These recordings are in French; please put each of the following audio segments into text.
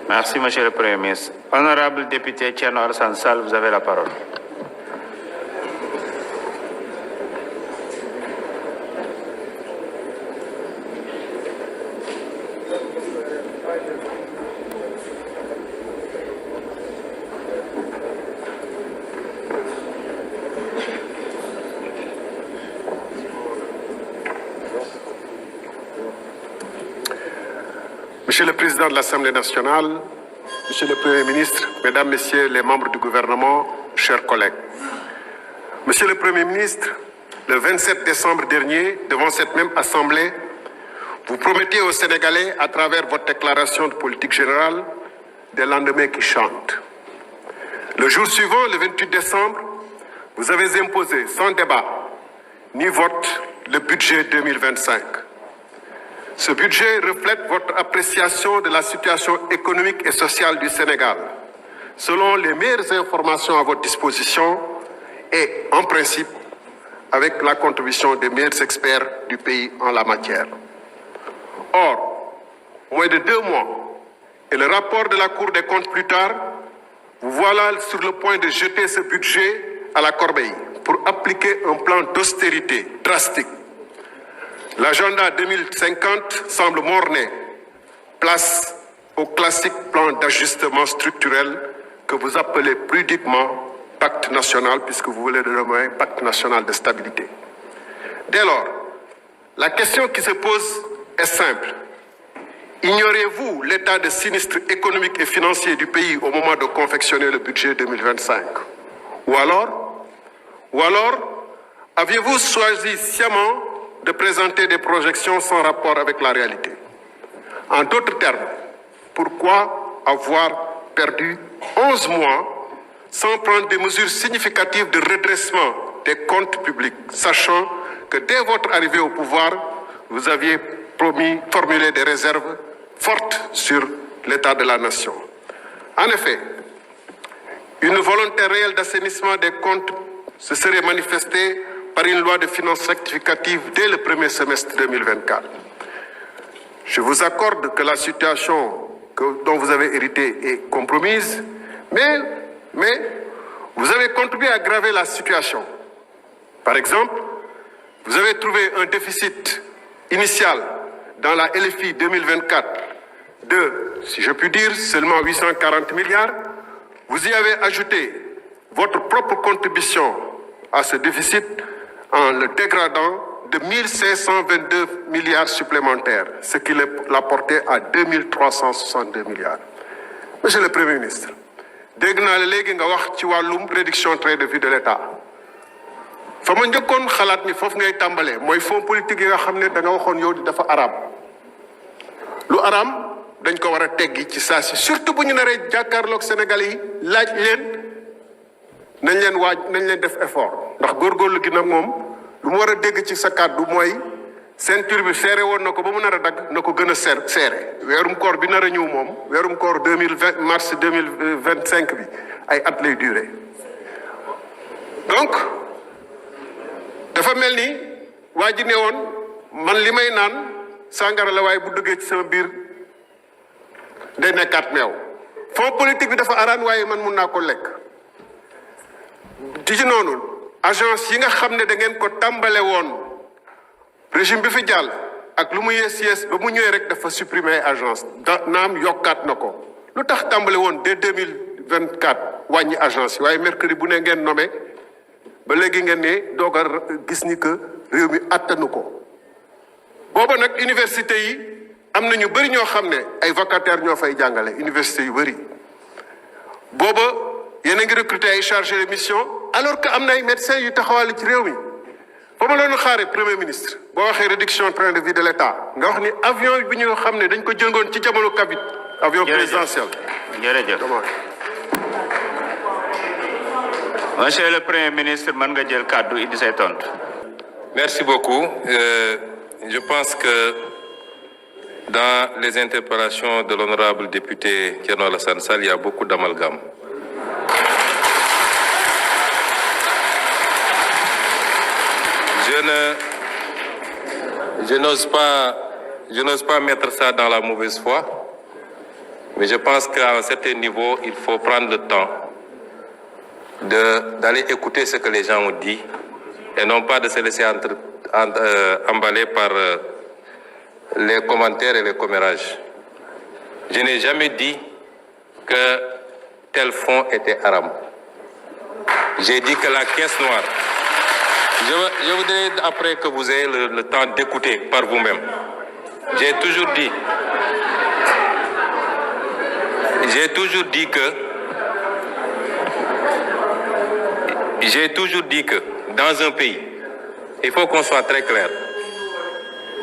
Merci, Monsieur le Premier ministre. Honorable député Thierno Alassane Sall, vous avez la parole. Monsieur le Président de l'Assemblée nationale, Monsieur le Premier ministre, Mesdames, Messieurs les membres du gouvernement, chers collègues. Monsieur le Premier ministre, le 27 décembre dernier, devant cette même Assemblée, vous promettiez aux Sénégalais, à travers votre déclaration de politique générale, des lendemains qui chantent. Le jour suivant, le 28 décembre, vous avez imposé sans débat ni vote le budget 2025. Ce budget reflète votre appréciation de la situation économique et sociale du Sénégal, selon les meilleures informations à votre disposition et, en principe, avec la contribution des meilleurs experts du pays en la matière. Or, moins de 2 mois et le rapport de la Cour des comptes plus tard, vous voilà sur le point de jeter ce budget à la corbeille pour appliquer un plan d'austérité drastique. L'agenda 2050 semble mort-né. Place au classique plan d'ajustement structurel que vous appelez pudiquement pacte national, puisque vous voulez le nommer pacte national de stabilité. Dès lors, la question qui se pose est simple. Ignorez-vous l'état de sinistre économique et financier du pays au moment de confectionner le budget 2025? Ou alors, aviez-vous choisi sciemment de présenter des projections sans rapport avec la réalité? En d'autres termes, pourquoi avoir perdu 11 mois sans prendre des mesures significatives de redressement des comptes publics, sachant que dès votre arrivée au pouvoir, vous aviez formulé des réserves fortes sur l'état de la nation? En effet, une volonté réelle d'assainissement des comptes se serait manifestée par une loi de finances rectificative dès le premier semestre 2024. Je vous accorde que la situation dont vous avez hérité est compromise, mais vous avez contribué à aggraver la situation. Par exemple, vous avez trouvé un déficit initial dans la LFI 2024 de, si je puis dire, seulement 840 milliards. Vous y avez ajouté votre propre contribution à ce déficit en le dégradant de 1522 milliards supplémentaires, ce qui l'a porté à 2362 milliards. Monsieur le Premier ministre, dégg naa la léegi nga wax ci wàllum réduction train de vie de l'État. fa ma njëkkoon xalaat ni foofu ngay tàmbalee mooy fonds politique yi nga xam ne da nga waxoon yow di dafa araam. Lu araam dañ ko war a teggi ci saa si surtout bu ñu naree jàkkaarloog Sénégalais yi laaj leen nañ leen def effort ndax góorgóorlu gi nag moom lu mu war a dégg ci sa kàddu mooy ceinture bi serré woon na ko ba mu nar a dagg na ko gën a serré weerum koor bi nar a ñëw moom weerum koor 2020 mars 2025 bi ay at lay duré. Donc dafa mel ni waa ji ne woon man li may naan sàngara la waaye bu duggee ci sama biir day nekkaat meew. Fonds politique bi dafa araan waaye man mun naa ko lekk. di ci noonu agence yi nga xam ne da ngeen ko tàmbale woon régime bi fi jàll ak lu mu yees ba mu ñëwee rek dafa supprimer agence naam yokkaat na ko lu tax tàmbale woon dès 2024 wàññi agence yi waaye mercredi bu ne ngeen nommé ba léegi ngeen ne doog a gis ni que réew mi attanu ko. booba nag université yi am na ñu bëri ñoo xam ne ay vacataires ñoo fay jàngale université yu bëri booba yéen a ngi recruter ay chargés de mission alors que am na ay médecins yu taxawal ci réew mi ba ma loonu xaare premier ministre boo waxee réduction train de vie de l'État nga wax ni avion bi ñu xam ne dañ ko jëngoon ci jamono Covid avion présidentiel. jërëjëf Monsieur le Premier ministre mën nga jël kàddu indi say tontu. Merci beaucoup. Je pense que dans les interpellations de l'honorable député Thierno Alassane Sall, il y a beaucoup d'amalgame. Je n'ose pas mettre ça dans la mauvaise foi, Mais je pense qu'à un certain niveau, il faut prendre le temps d'aller écouter ce que les gens ont dit et non pas de se laisser emballer par les commentaires et les commérages. Je n'ai jamais dit que tel fonds était haram. J'ai dit que la caisse noire... Je voudrais, après que vous ayez le temps d'écouter par vous-même, j'ai toujours dit que dans un pays, il faut qu'on soit très clair,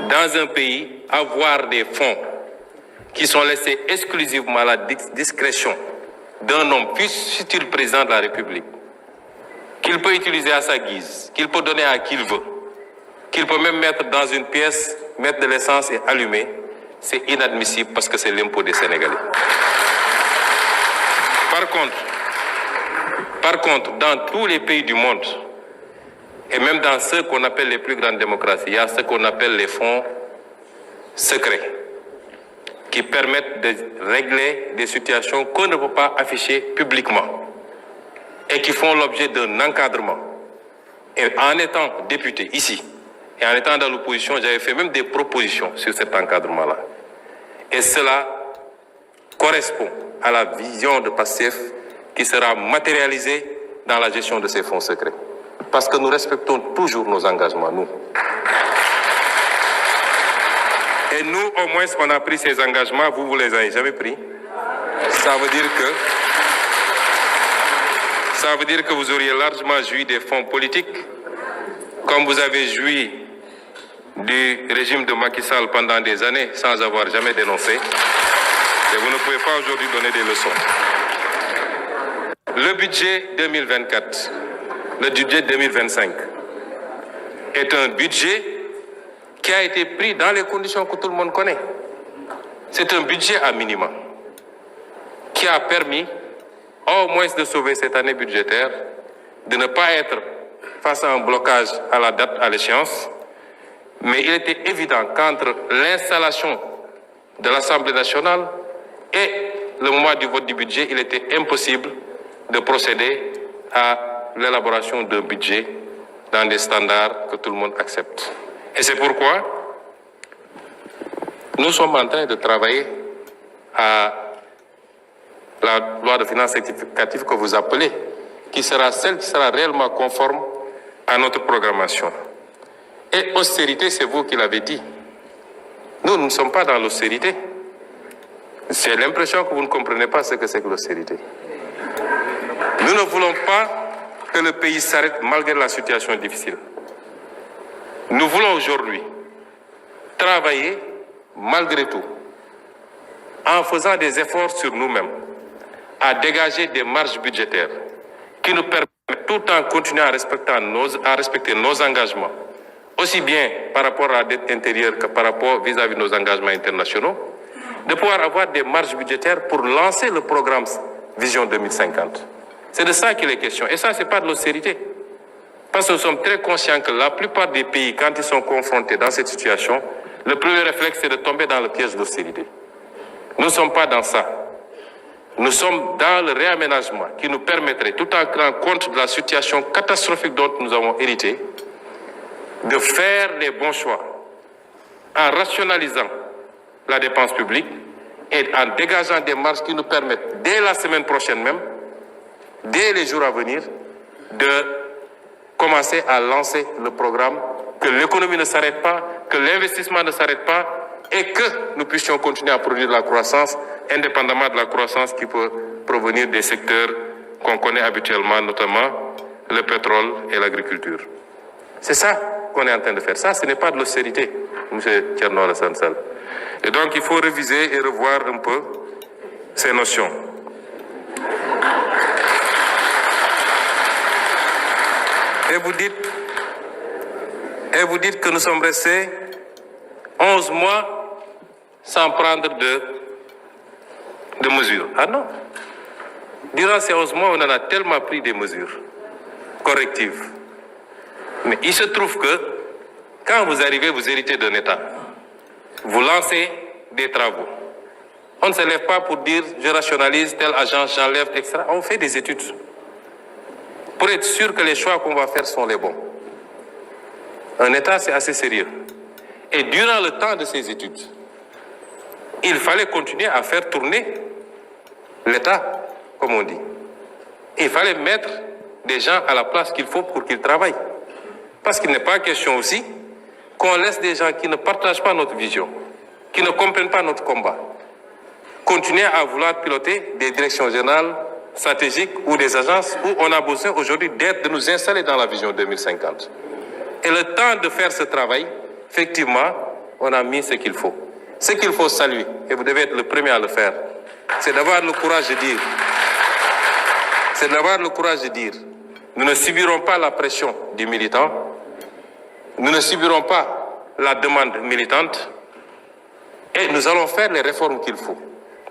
dans un pays, avoir des fonds qui sont laissés exclusivement à la discrétion d'un homme, fût-il président de la République, qu'il peut utiliser à sa guise, qu'il peut donner à qui il veut, qu'il peut même mettre dans une pièce, mettre de l'essence et allumer, c'est inadmissible parce que c'est l'impôt des Sénégalais. Par contre, dans tous les pays du monde, et même dans ceux qu'on appelle les plus grandes démocraties, il y a ce qu'on appelle les fonds secrets, qui permettent de régler des situations qu'on ne peut pas afficher publiquement et qui font l'objet d'un encadrement. Et en étant député ici, et en étant dans l'opposition, j'avais fait même des propositions sur cet encadrement-là. Et cela correspond à la vision de PASTEF qui sera matérialisée dans la gestion de ces fonds secrets. Parce que nous respectons toujours nos engagements, nous. Et nous, au moins, on a pris ces engagements, vous les avez jamais pris. Ça veut dire que vous auriez largement joui des fonds politiques, comme vous avez joui du régime de Macky Sall pendant des années sans avoir jamais dénoncé. Et vous ne pouvez pas aujourd'hui donner des leçons. Le budget 2024, le budget 2025 est un budget qui a été pris dans les conditions que tout le monde connaît. C'est un budget à minima qui a permis au moins de sauver cette année budgétaire, de ne pas être face à un blocage à la date, à l'échéance. Mais il était évident qu'entre l'installation de l'Assemblée nationale et le moment du vote du budget, il était impossible de procéder à l'élaboration d'un budget dans des standards que tout le monde accepte. Et c'est pourquoi nous sommes en train de travailler à la loi de finances rectificative que vous appelez, qui sera celle qui sera réellement conforme à notre programmation. Et austérité, c'est vous qui l'avez dit. Nous ne sommes pas dans l'austérité. J'ai l'impression que vous ne comprenez pas ce que c'est que l'austérité. Nous ne voulons pas que le pays s'arrête malgré la situation difficile. Nous voulons aujourd'hui travailler malgré tout, en faisant des efforts sur nous-mêmes, à dégager des marges budgétaires qui nous permettent, tout en continuant à respecter nos engagements, aussi bien par rapport à la dette intérieure que par rapport vis-à-vis de nos engagements internationaux, de pouvoir avoir des marges budgétaires pour lancer le programme Vision 2050. C'est de ça qu'il est question. Et ça, ce n'est pas de l'austérité. Parce que nous sommes très conscients que la plupart des pays, quand ils sont confrontés dans cette situation, le premier réflexe, c'est de tomber dans le piège de l'austérité. Nous ne sommes pas dans ça. Nous sommes dans le réaménagement qui nous permettrait, tout en tenant compte de la situation catastrophique dont nous avons hérité, de faire les bons choix en rationalisant la dépense publique et en dégageant des marges qui nous permettent, dès la semaine prochaine même, dès les jours à venir, de commencer à lancer le programme, que l'économie ne s'arrête pas, que l'investissement ne s'arrête pas et que nous puissions continuer à produire de la croissance, indépendamment de la croissance qui peut provenir des secteurs qu'on connaît habituellement, notamment le pétrole et l'agriculture. C'est ça qu'on est en train de faire. Ça, ce n'est pas de l'austérité, M. Thierno Alassane Sall. Et donc, il faut réviser et revoir un peu ces notions. Et vous dites que nous sommes restés 11 mois sans prendre de mesures. Ah non. Durant ces 11 mois, on en a tellement pris des mesures correctives. Mais il se trouve que quand vous arrivez, vous héritez d'un État. Vous lancez des travaux. On ne se lève pas pour dire je rationalise telle agence, j'enlève, etc. On fait des études pour être sûr que les choix qu'on va faire sont les bons. Un État, c'est assez sérieux. Et durant le temps de ces études, il fallait continuer à faire tourner l'État, comme on dit. Il fallait mettre des gens à la place qu'il faut pour qu'ils travaillent. Parce qu'il n'est pas question aussi qu'on laisse des gens qui ne partagent pas notre vision, qui ne comprennent pas notre combat, continuer à vouloir piloter des directions générales stratégiques ou des agences où on a besoin aujourd'hui de nous installer dans la vision 2050. Et le temps de faire ce travail, effectivement, on a mis ce qu'il faut. Ce qu'il faut saluer, et vous devez être le premier à le faire, c'est d'avoir le courage de dire, nous ne subirons pas la pression du militant, nous ne subirons pas la demande militante, et nous allons faire les réformes qu'il faut.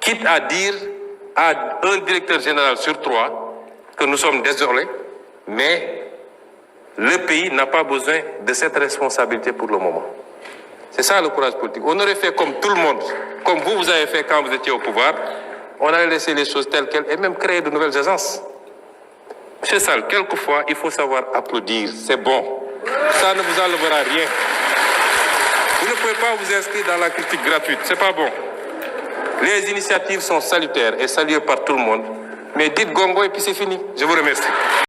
Quitte à dire à un directeur général sur 3 que nous sommes désolés, mais le pays n'a pas besoin de cette responsabilité pour le moment. C'est ça le courage politique. On aurait fait comme tout le monde, comme vous avez fait quand vous étiez au pouvoir. On allait laisser les choses telles quelles et même créer de nouvelles agences. Monsieur Sall, quelquefois, il faut savoir applaudir. C'est bon. Ça ne vous enlèvera rien. Vous ne pouvez pas vous inscrire dans la critique gratuite. C'est pas bon. Les initiatives sont salutaires et saluées par tout le monde. Mais dites gongo et puis c'est fini. Je vous remercie.